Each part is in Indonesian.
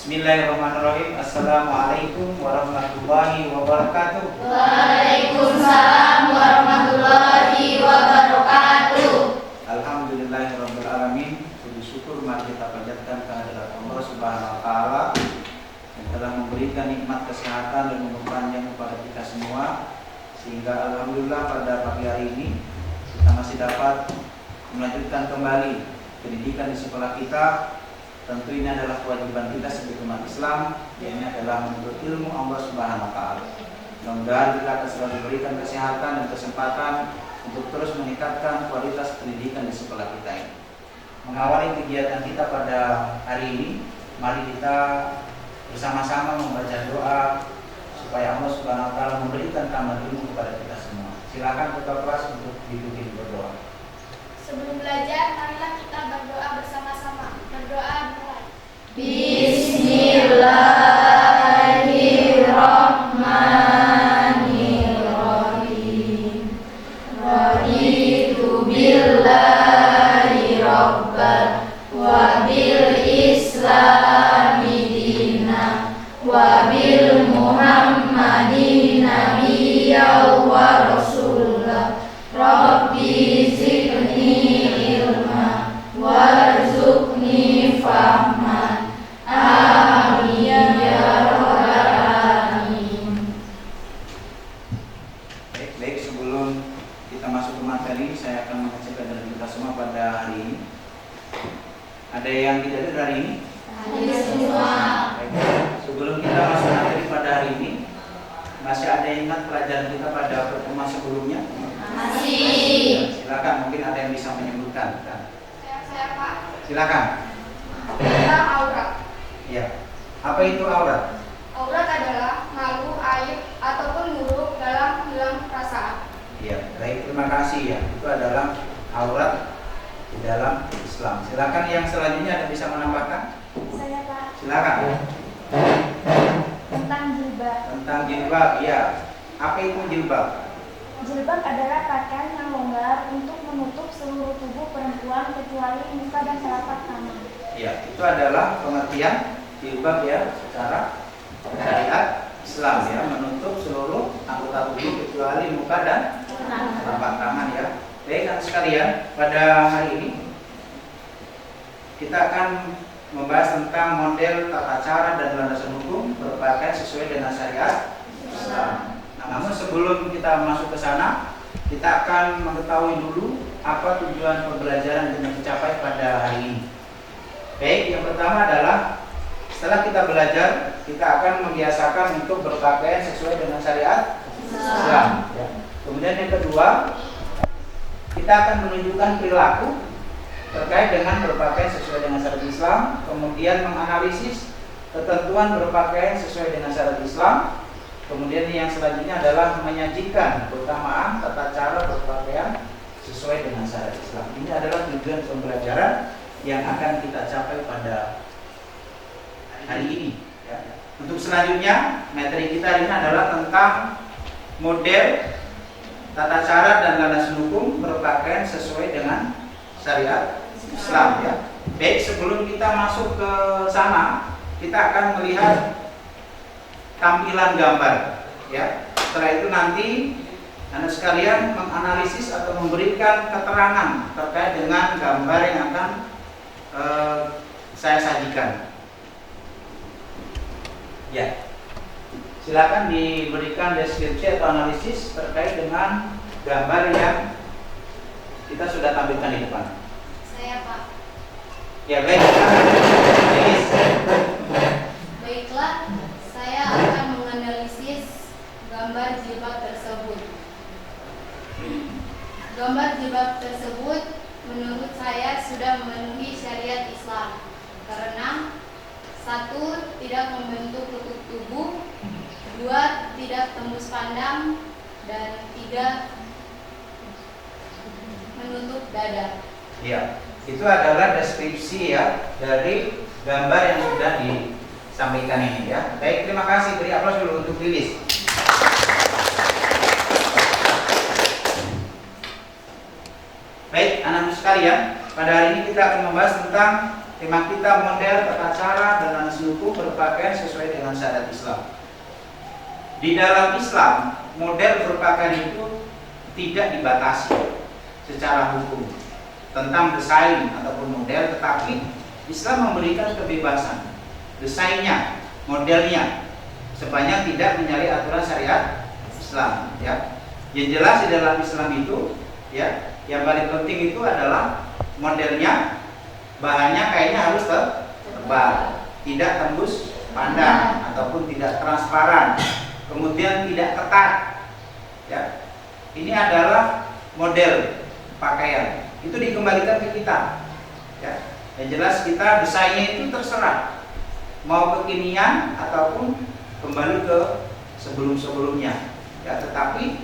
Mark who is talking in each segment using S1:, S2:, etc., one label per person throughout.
S1: Bismillahirrahmanirrahim. Assalamualaikum warahmatullahi wabarakatuh.
S2: Waalaikumsalam warahmatullahi wabarakatuh.
S1: Alhamdulillahirabbil alamin. Puji syukur mari kita panjatkan kehadirat Allah Subhanahu wa taala yang telah memberikan nikmat kesehatan dan umur panjang kepada kita semua, sehingga alhamdulillah pada pagi hari ini kita masih dapat melanjutkan kembali pendidikan di sekolah kita. Tentu ini adalah kewajiban kita sebagai umat Islam, yaitu adalah menuntut ilmu Allah Subhanahu wa taala. Mudah-mudahan kita akan selalu diberikan kesehatan dan kesempatan untuk terus meningkatkan kualitas pendidikan di sekolah kita ini. Mengawali kegiatan kita pada hari ini, mari kita bersama-sama membaca doa supaya Allah Subhanahu wa taala memberikan tambahan ilmu kepada kita semua. Silakan ketua kelas untuk dipimpin berdoa.
S3: Sebelum belajar, marilah kita berdoa bersama-sama. Berdoa mulai.
S2: Bismillahirrahmanirrahim. Raditu billahi rabban wa bil islami dina wa bil muhammadin nabiyya wa rasulah. Rabbi zidni ilma warzuqni fahman. Amin ya rabbal alamin.
S1: Baik, sebelum kita masuk ke materi, saya akan mengecekkan dari kita semua pada hari ini. Ada yang tidak ada hari ini?
S2: Ada semua.
S1: Baik, sebelum kita masuk materi pada hari ini, masih ada yang ingat pelajaran kita pada pertemuan sebelumnya?
S2: Masih.
S1: Silakan, mungkin ada yang bisa menyebutkan.
S3: Saya Pak.
S1: Silakan.
S3: Tentang aurat.
S1: Ya. Apa itu aurat?
S3: Aurat adalah malu, aib, ataupun buruk dalam hilang perasaan.
S1: Ya, baik, terima kasih ya. Itu adalah aurat di dalam Islam. Silakan yang selanjutnya ada bisa menambahkan?
S3: Saya Pak.
S1: Silakan.
S3: Tentang jilbab.
S1: Tentang jilbab, ya. Apa itu jilbab?
S3: Jilbab adalah pakaian yang longgar untuk menutup seluruh tubuh perempuan kecuali muka dan telapak tangan.
S1: Ya, itu adalah pengertian jilbab ya secara syariat Islam ya, menutup seluruh anggota tubuh kecuali muka dan telapak tangan ya. Baik, anak sekalian, pada hari ini kita akan membahas tentang model tata cara dan landasan hukum berpakaian sesuai dengan syariat Islam. Namun sebelum kita masuk ke sana, kita akan mengetahui dulu apa tujuan pembelajaran yang dicapai pada hari ini. Baik, yang pertama adalah setelah kita belajar, kita akan membiasakan untuk berpakaian sesuai dengan syariat Islam. Ya. Kemudian yang kedua, kita akan menunjukkan perilaku terkait dengan berpakaian sesuai dengan syariat Islam. Kemudian menganalisis ketentuan berpakaian sesuai dengan syariat Islam. Kemudian yang selanjutnya adalah menyajikan keutamaan tata cara berpakaian sesuai dengan syariat Islam. Ini adalah tujuan pembelajaran yang akan kita capai pada hari ini. Ya. Untuk selanjutnya, materi kita hari ini adalah tentang model tata cara dan landasan hukum berpakaian sesuai dengan syariat Islam. Ya. Baik, sebelum kita masuk ke sana, kita akan melihat tampilan gambar ya. Setelah itu nanti Anda sekalian menganalisis atau memberikan keterangan terkait dengan gambar yang akan saya sajikan. Ya. Silakan diberikan deskripsi atau analisis terkait dengan gambar yang kita sudah tampilkan di depan.
S3: Saya Pak.
S1: Ya, baik.
S2: Baiklah, saya akan menganalisis gambar jilbab tersebut. Gambar jilbab tersebut menurut saya sudah memenuhi syariat Islam karena 1. Tidak membentuk kutub tubuh, 2. Tidak tembus pandang, dan 3. Menutup dada.
S1: Ya, itu adalah deskripsi ya dari gambar yang sudah disampaikan ini ya. Baik, terima kasih. Beri aplaus dulu untuk Lilis. Baik, anak-anak sekalian, pada hari ini kita akan membahas tentang tema kita model, tata cara, dan langsung hukum berpakaian sesuai dengan syariat Islam. Di dalam Islam, model berpakaian itu tidak dibatasi secara hukum tentang desain ataupun model, tetapi Islam memberikan kebebasan desainnya, modelnya, sepanjang tidak menyalahi aturan syariat Islam. Ya, yang jelas di dalam Islam itu, ya, yang paling penting itu adalah modelnya, bahannya kayaknya harus tebal, tidak tembus pandang ataupun tidak transparan, kemudian tidak ketat. Ya, ini adalah model pakaian. Itu dikembalikan ke kita. Ya, yang jelas kita desainnya itu terserah, mau kekinian ataupun kembali ke sebelum-sebelumnya. Ya, tetapi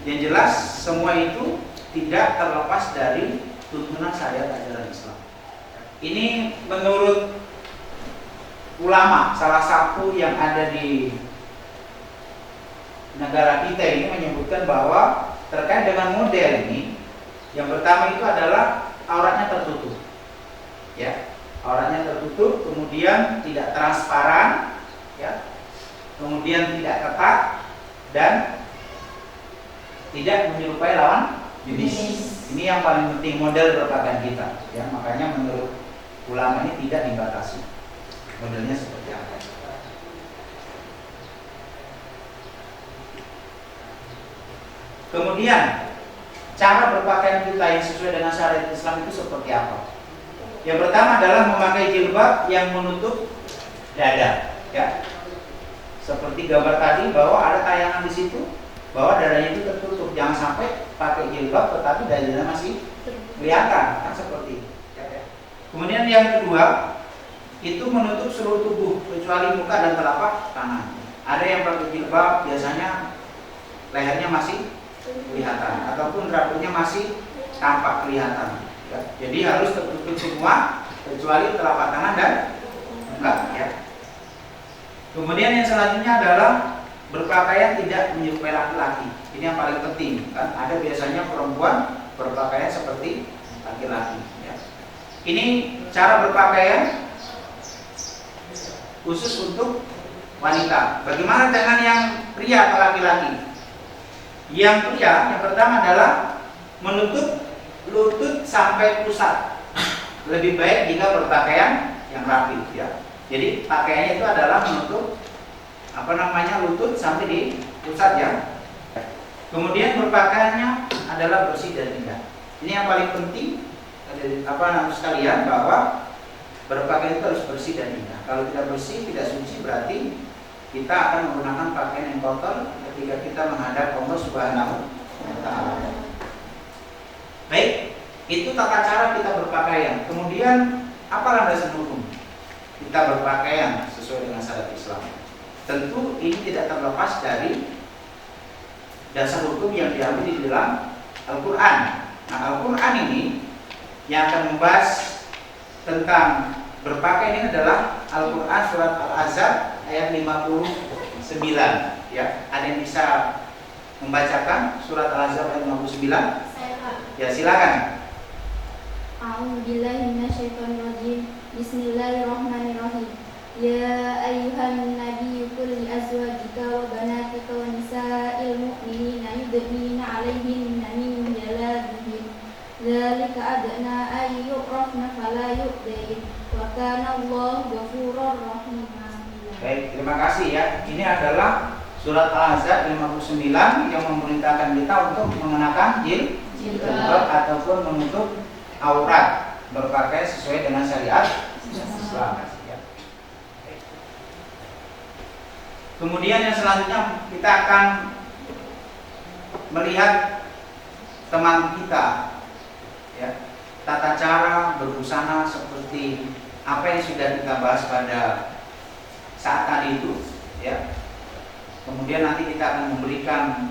S1: yang jelas semua itu tidak terlepas dari tuntunan syariat ajaran Islam. Ini menurut ulama, salah satu yang ada di negara kita ini menyebutkan bahwa terkait dengan model ini, yang pertama itu adalah auratnya tertutup. Ya, auratnya tertutup, kemudian tidak transparan, ya, kemudian tidak ketat, dan tidak menyerupai lawan jenis. Ini yang paling penting model berpakaian kita. Ya, makanya menurut ulama ini tidak dibatasi modelnya seperti apa. Kemudian cara berpakaian kita yang sesuai dengan syariat Islam itu seperti apa? Yang pertama adalah memakai jilbab yang menutup dada. Ya, seperti gambar tadi bahwa ada tayangan di situ bahwa dadanya itu tertutup. Jangan sampai pakai jilbab tetapi dadanya masih kelihatan, kan seperti itu. Kemudian yang kedua itu menutup seluruh tubuh kecuali muka dan telapak tangan. Ada yang pakai jilbab biasanya lehernya masih kelihatan ataupun rambutnya masih tampak kelihatan. Ya, jadi harus tertutup semua kecuali telapak tangan dan muka. Ya. Kemudian yang selanjutnya adalah berpakaian tidak menyerupai laki-laki. Ini yang paling penting, kan ada biasanya perempuan berpakaian seperti laki-laki. Ya. Ini cara berpakaian khusus untuk wanita. Bagaimana dengan yang pria atau laki-laki? Yang pria yang pertama adalah menutup lutut sampai pusat. Lebih baik jika berpakaian yang rapi. Ya. Jadi pakaiannya itu adalah menutup lutut sampai di pusat, ya. Kemudian berpakaiannya adalah bersih dan indah. Ini yang paling penting sekalian, bahwa berpakaian itu harus bersih dan indah. Kalau tidak bersih, tidak suci, berarti kita akan menggunakan pakaian yang kotor ketika kita menghadap Allah Subhanahu wa Ta'ala. Baik, itu tata cara kita berpakaian. Kemudian apa landasan hukum kita berpakaian sesuai dengan syariat Islam? Tentu ini tidak terlepas dari dasar hukum yang diambil di dalam Al-Quran. Nah, Al-Quran ini yang akan membahas tentang berpakaian ini adalah Al-Quran surat Al-Ahzab ayat 59. Ya, ada yang bisa membacakan surat Al-Ahzab ayat 59? Ya, silakan.
S3: A'udzubillahi minasyaitonirrajim. Bismillahirrahmanirrahim. Ya ayyuhan nabiyyu qul li azwajika wa banatika wa nisa'il mu'minina yudnina 'alaihinna min jalabibihin. Dzalika adna ay yu'rafna fala yu'dain. Wa kana Allahu ghafurur rahim.
S1: Baik, terima kasih ya. Ini adalah surat Al-Ahzab 59 yang memerintahkan kita untuk mengenakan jilbab ataupun menutup aurat, berpakaian sesuai dengan syariat Islam. Kemudian yang selanjutnya kita akan melihat teman kita, ya, tata cara berbusana seperti apa yang sudah kita bahas pada saat tadi itu, ya. Kemudian nanti kita akan memberikan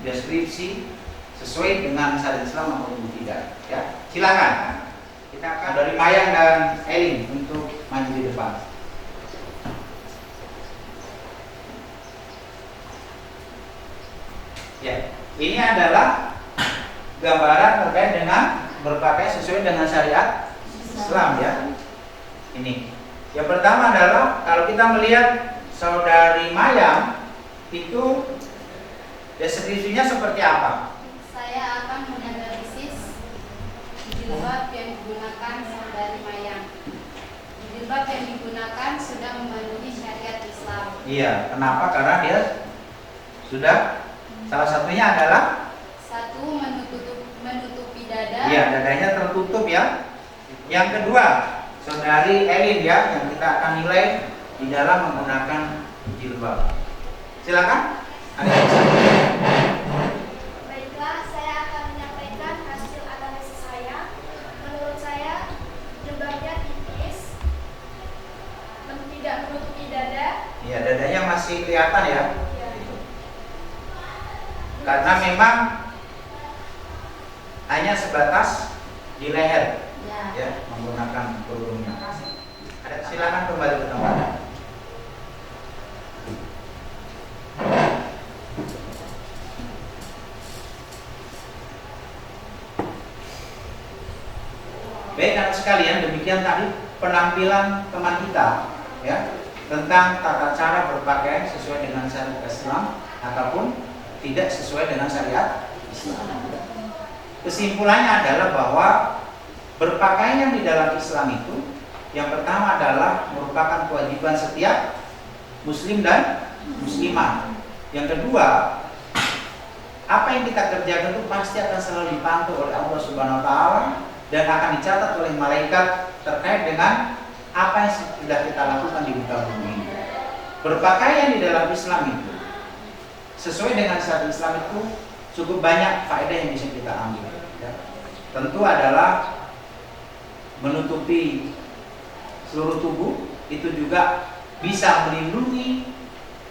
S1: deskripsi sesuai dengan syariat Islam ataupun tidak, ya. Silakan. Kita akan dari Mayang dan Elin untuk maju di depan. Ya, ini adalah gambaran terkait dengan berpakaian sesuai dengan syariat Islam ya. Ini. Yang pertama adalah kalau kita melihat saudari Mayang itu deskripsinya seperti apa?
S2: Saya akan menganalisis jilbab yang digunakan saudari Mayang. Jilbab yang digunakan sudah memenuhi syariat Islam.
S1: Iya, kenapa? Karena dia sudah salah satunya adalah
S2: Satu, menutupi dada.
S1: iya, dadanya tertutup ya. Yang kedua, saudari Elin ya, yang kita akan nilai di dalam menggunakan jilbab. Silakan. Ada yang bisa?
S4: Baiklah, saya akan menyampaikan hasil analisis saya. Menurut saya, jilbabnya tipis, tidak menutupi dada.
S1: Iya, dadanya masih kelihatan ya.
S4: Ya.
S1: Karena memang hanya sebatas di leher ya, menggunakan kerudungnya. Ada, silakan kembali ke tempat. Baik anak sekalian, demikian tadi penampilan teman kita ya tentang tata cara berpakaian sesuai dengan syariat Islam ataupun tidak sesuai dengan syariat Islam. Kesimpulannya adalah bahwa berpakaian di dalam Islam itu yang pertama adalah merupakan kewajiban setiap muslim dan muslimah. Yang kedua, apa yang kita kerjakan itu pasti akan selalu dipantau oleh Allah Subhanahu wa taala dan akan dicatat oleh malaikat terkait dengan apa yang sudah kita lakukan di muka bumi ini. Berpakaian di dalam Islam itu sesuai dengan syariat Islam itu cukup banyak faedah yang bisa kita ambil ya. Tentu adalah menutupi seluruh tubuh, itu juga bisa melindungi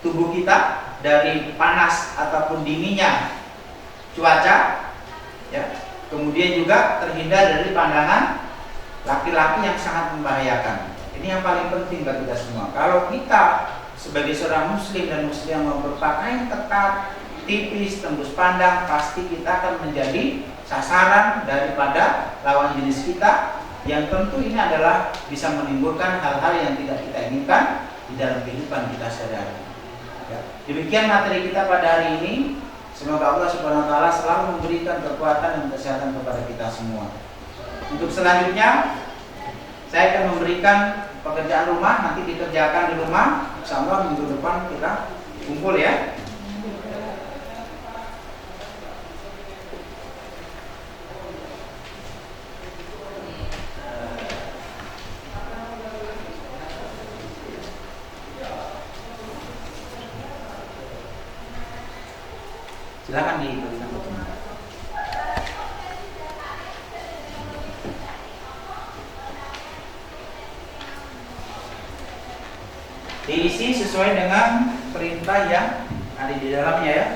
S1: tubuh kita dari panas ataupun dinginnya cuaca ya. Kemudian juga terhindar dari pandangan laki-laki yang sangat membahayakan. Ini yang paling penting bagi kita semua. Kalau kita sebagai seorang muslim dan muslim yang berpakaian ketat, tipis, tembus pandang, pasti kita akan menjadi sasaran daripada lawan jenis kita, yang tentu ini adalah bisa menimbulkan hal-hal yang tidak kita inginkan di dalam kehidupan kita sehari-hari. Ya. Demikian materi kita pada hari ini. Semoga Allah Subhanahu wa taala selalu memberikan kekuatan dan kesehatan kepada kita semua. Untuk selanjutnya saya akan memberikan pekerjaan rumah, nanti dikerjakan di rumah. Insyaallah minggu depan kita kumpul ya. Silakan diberikan dokumen. Diisi sesuai dengan perintah yang ada di dalamnya ya.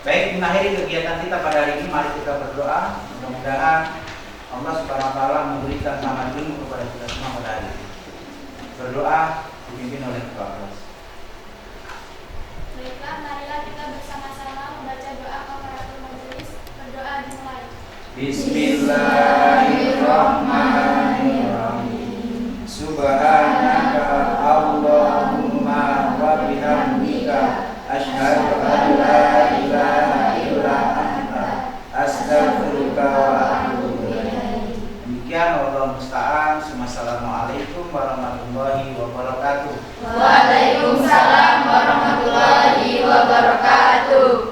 S1: Baik, mengakhiri kegiatan kita pada hari ini, mari kita berdoa. Mudah-mudahan Allah Subhanahu wa taala memberikan selamat ilmu kepada kita semua pada hari ini. Berdoa dipimpin oleh Ketua Kelas.
S4: Baiklah, marilah kita bersama-sama membaca doa kafaratul majelis. Berdoa dimulai.
S1: Bismillahirrahmanirrahim. Subhanaka Allahumma wa bihamdika asyhadu an la ilaha illa anta astaghfiruka wa atubu ilaik. Demikian, wallahu musta'an. Assalamualaikum warahmatullahi wabarakatuh.
S2: Waalaikumsalam warahmatullahi wabarakatuh.